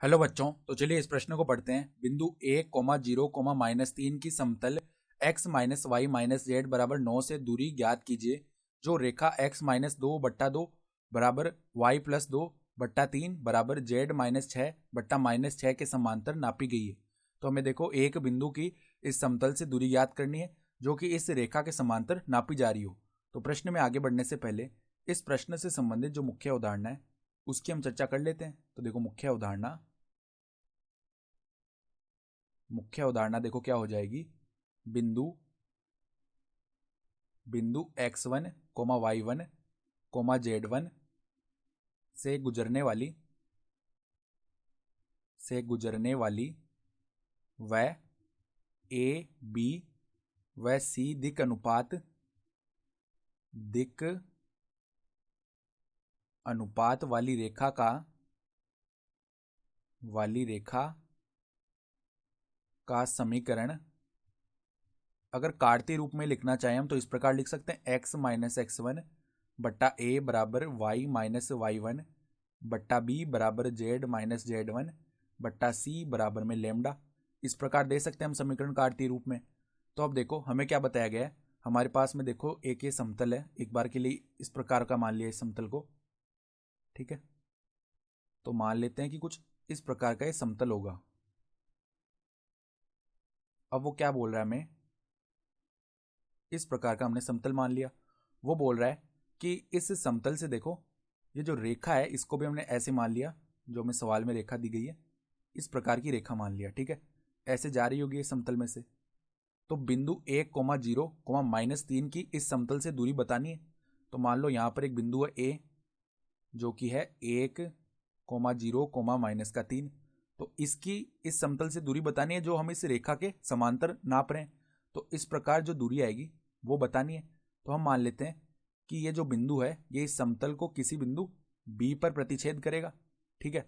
Hello बच्चों, तो चलिए इस प्रश्न को पढ़ते हैं। बिंदु ए कोमा जीरो कोमा -3 की समतल x minus y minus z बराबर 9 से दूरी ज्ञात कीजिए। जो रेखा x माइनस 2/2 बराबर y प्लस 2/3 बराबर z माइनस 6/-6 के समांतर नापी गई है। तो हमें देखो एक बिंदु की इस समतल से दूरी ज्ञात करनी है जो कि इस रेखा के समांतर नापी जा रही हो। तो प्रश्न में आगे बढ़ने से पहले इस प्रश्न से संबंधित जो मुख्य उदाहरण है उसकी हम चर्चा कर लेते हैं। तो देखो मुख्य अवधारणा देखो क्या हो जाएगी। बिंदु बिंदु x1 coma y1 coma z1 से गुजरने वाली व a b व c दिक अनुपात वाली रेखा का समीकरण अगर काटते रूप में लिखना चाहें हम तो इस प्रकार लिख सकते हैं x माइनस x1 बट्टा a बराबर y माइनस y1 बट्टा b बराबर z माइनस z1 बट्टा c बराबर में लेमडा। इस प्रकार दे सकते हैं हम समीकरण काटती रूप में। तो अब देखो हमें क्या बताया गया है। हमारे पास में देखो एक ये समतल है, एक बार के लिए इस प्रकार का मान लिया इस समतल को, ठीक है। तो मान लेते हैं कि कुछ इस प्रकार का ये समतल होगा। अब वो क्या बोल रहा है हमें, इस प्रकार का हमने समतल मान लिया। वो बोल रहा है कि इस समतल से देखो ये जो रेखा है इसको भी हमने ऐसे मान लिया, जो हमें सवाल में रेखा दी गई है इस प्रकार की रेखा मान लिया, ठीक है। ऐसे जा रही होगी इस समतल में से। तो बिंदु 1,0,-3 की इस समतल से दूरी बतानी है। तो मान लो यहाँ पर एक बिंदु है ए जो कि है 1,0, तो इसकी इस समतल से दूरी बतानी है जो हम इस रेखा के समांतर नाप रहे हैं। तो इस प्रकार जो दूरी आएगी वो बतानी है। तो हम मान लेते हैं कि ये जो बिंदु है ये इस समतल को किसी बिंदु बी पर प्रतिच्छेद करेगा, ठीक है।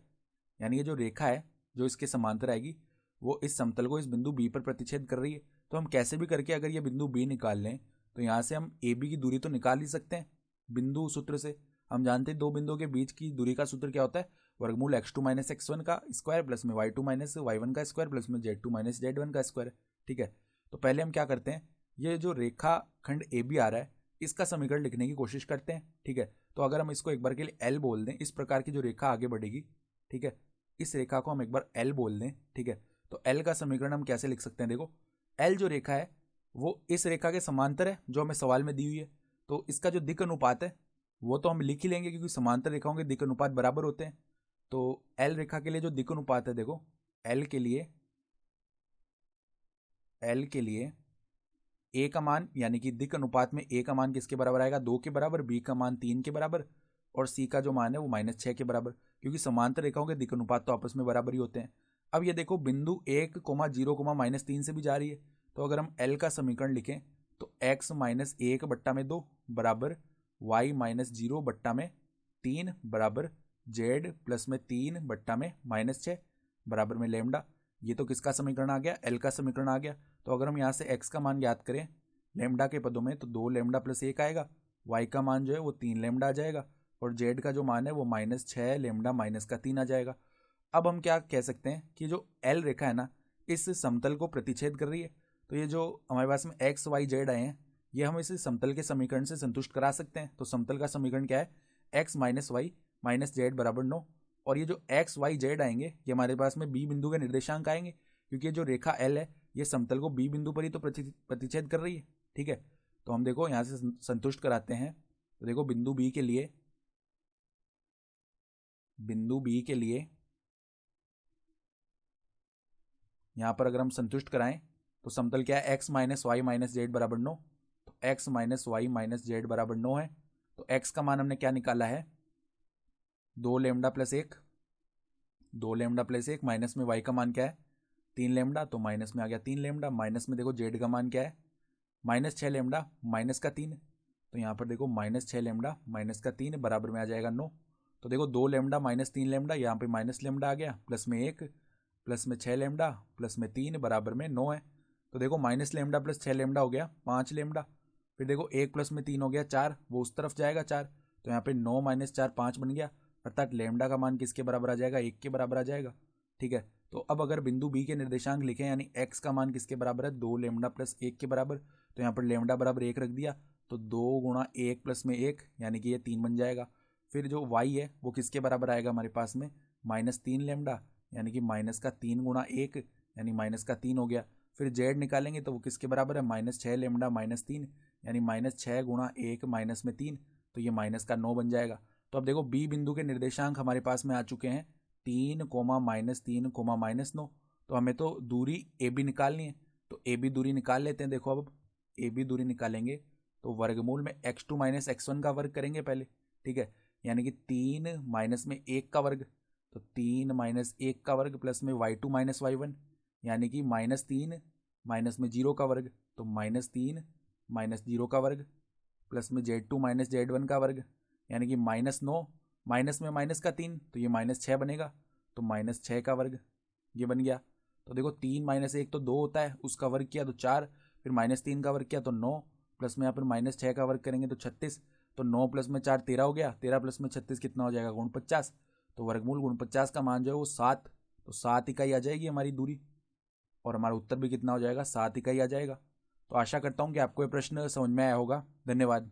यानी ये जो रेखा है जो इसके समांतर आएगी वो इस समतल को इस बिंदु बी पर प्रतिच्छेद कर रही है। तो हम कैसे भी करके अगर ये बिंदु बी निकाल लें तो यहाँ से हम ए बी की दूरी तो निकाल ही सकते हैं बिंदु सूत्र से। हम जानते हैं दो बिंदुओं के बीच की दूरी का सूत्र क्या होता है, वर्गमूल x2 माइनस x1 का स्क्वायर प्लस में y2 माइनस y1 का स्क्वायर प्लस में z2 माइनस z1 का स्क्वायर, ठीक है। तो पहले हम क्या करते हैं, ये जो रेखा खंड ए बी आ रहा है इसका समीकरण लिखने की कोशिश करते हैं, ठीक है। तो अगर हम इसको एक बार के लिए एल बोल दें, इस प्रकार की जो रेखा आगे बढ़ेगी, ठीक है, इस रेखा को हम एक बार एल बोल दें, ठीक है। तो एल का समीकरण हम कैसे लिख सकते हैं, देखो एल जो रेखा है वो इस रेखा के समांतर है जो हमें सवाल में दी हुई है। तो इसका जो दिक् अनुपात है वो तो हम लिख ही लेंगे क्योंकि समांतर रेखाओं के दिक् अनुपात बराबर होते हैं। तो एल रेखा के लिए जो दिक् अनुपात है, देखो एल के लिए ए का मान यानी कि दिक् अनुपात में ए का मान किसके बराबर आएगा, 2 के बराबर, बी का मान 3 के बराबर और सी का जो मान है वो -6 के बराबर, क्योंकि समांतर रेखाओं के दिक् अनुपात तो आपस में बराबर ही होते हैं। अब ये देखो बिंदु 1,0, -3 से भी जा रही है। तो अगर हम एल का समीकरण लिखें तो x माइनस 1/2 बराबर y माइनस 0/3 बराबर z प्लस में 3/-6 बराबर में लेमडा। ये तो किसका समीकरण आ गया, एल का समीकरण आ गया। तो अगर हम यहाँ से x का मान ज्ञात करें लेमडा के पदों में तो 2 लेमडा प्लस 1 आएगा, y का मान जो है वो 3 लेमडा आ जाएगा और z का जो मान है वो -6 लेमडा -3 आ जाएगा। अब हम क्या कह सकते हैं कि जो एल रेखा है ना इस समतल को प्रतिच्छेद कर रही है। तो ये जो हमारे पास में एक्स वाई जेड आए हैं ये हम इस समतल के समीकरण से संतुष्ट करा सकते हैं। तो समतल का समीकरण क्या है, x minus y minus z बराबर 9। और ये जो एक्स वाई जेड आएंगे ये हमारे पास में बी बिंदु के निर्देशांक आएंगे, क्योंकि जो रेखा एल है ये समतल को बी बिंदु पर ही तो प्रतिच्छेद कर रही है, ठीक है। तो हम देखो यहाँ से संतुष्ट कराते हैं। तो देखो बिंदु बी के लिए यहाँ पर अगर हम संतुष्ट कराएं तो समतल क्या है, x minus y minus z बराबर 9। तो x minus y minus z बराबर 9 है। तो एक्स का मान हमने क्या निकाला है, 2 lambda plus 1, 2 lambda plus 1, minus में वाई का मान क्या है 3 लेमडा, तो माइनस में आ गया 3 लेमडा। माइनस में देखो जेड का मान क्या है -6 लेमडा माइनस का 3, तो यहाँ पर देखो -6 लेमडा माइनस का 3 बराबर में आ जाएगा 9। तो देखो 2 लेमडा माइनस 3 लेमडा, यहाँ पे माइनस लेमडा आ गया, प्लस में 1 प्लस में 6 लेमडा प्लस में 3 बराबर में 9 है। तो देखो माइनस लेमडा प्लस 6 लेमडा हो गया 5 लेमडा। फिर देखो 1 प्लस में 3 हो गया 4, वो उस तरफ जाएगा 4, तो यहाँ पे 9 - 4 5 बन गया, अर्थात लेमडा का मान किसके बराबर आ जाएगा, 1 के बराबर आ जाएगा। ठीक है। तो अब अगर बिंदु बी के निर्देशांक लिखें यानी एक्स का मान किसके बराबर है, 2 लेमडा प्लस 1 के बराबर, तो यहाँ पर लेमडा बराबर 1 रख दिया, तो 2 गुणा 1 प्लस में 1 यानी कि ये 3 बन जाएगा। फिर जो वाई है वो किसके बराबर आएगा हमारे पास में, -3 लेमडा यानी कि माइनस का 3 गुणा 1 यानी माइनस का 3 हो गया। फिर जेड निकालेंगे तो वो किसके बराबर है, -6 लेमडा -3 यानी -6 गुणा 1 माइनस में 3, तो ये माइनस का 9 बन जाएगा। तो अब देखो बी बिंदु के निर्देशांक हमारे पास में आ चुके हैं 3, -3, -9। तो हमें तो दूरी ए बी निकालनी है, तो ए बी दूरी निकाल लेते हैं। देखो अब ए बी दूरी निकालेंगे तो वर्गमूल में x2 - x1 का वर्ग करेंगे पहले, ठीक है, यानी कि 3 माइनस में 1 का वर्ग, तो 3 - 1 का वर्ग प्लस में y2 - y1 यानी कि -3 माइनस में 0 का वर्ग, तो -3 - 0 का वर्ग प्लस में z2 - z1 का वर्ग यानी कि -9 माइनस में माइनस का 3, तो ये -6 बनेगा, तो -6 का वर्ग ये बन गया। तो देखो 3 - 1 तो 2 होता है, उसका वर्ग किया तो 4, फिर -3 का वर्ग किया तो 9, प्लस में यहाँ पर -6 का वर्ग करेंगे तो 36, तो 9 प्लस में 4 13 हो गया, 13 प्लस में 36 कितना हो जाएगा, 49। तो वर्गमूल 49 का मान जो है वो 7, तो 7 इकाई आ जाएगी हमारी दूरी, और हमारा उत्तर भी कितना हो जाएगा, 7 इकाई आ जाएगा। तो आशा करता हूँ कि आपको ये प्रश्न समझ में आया होगा। धन्यवाद।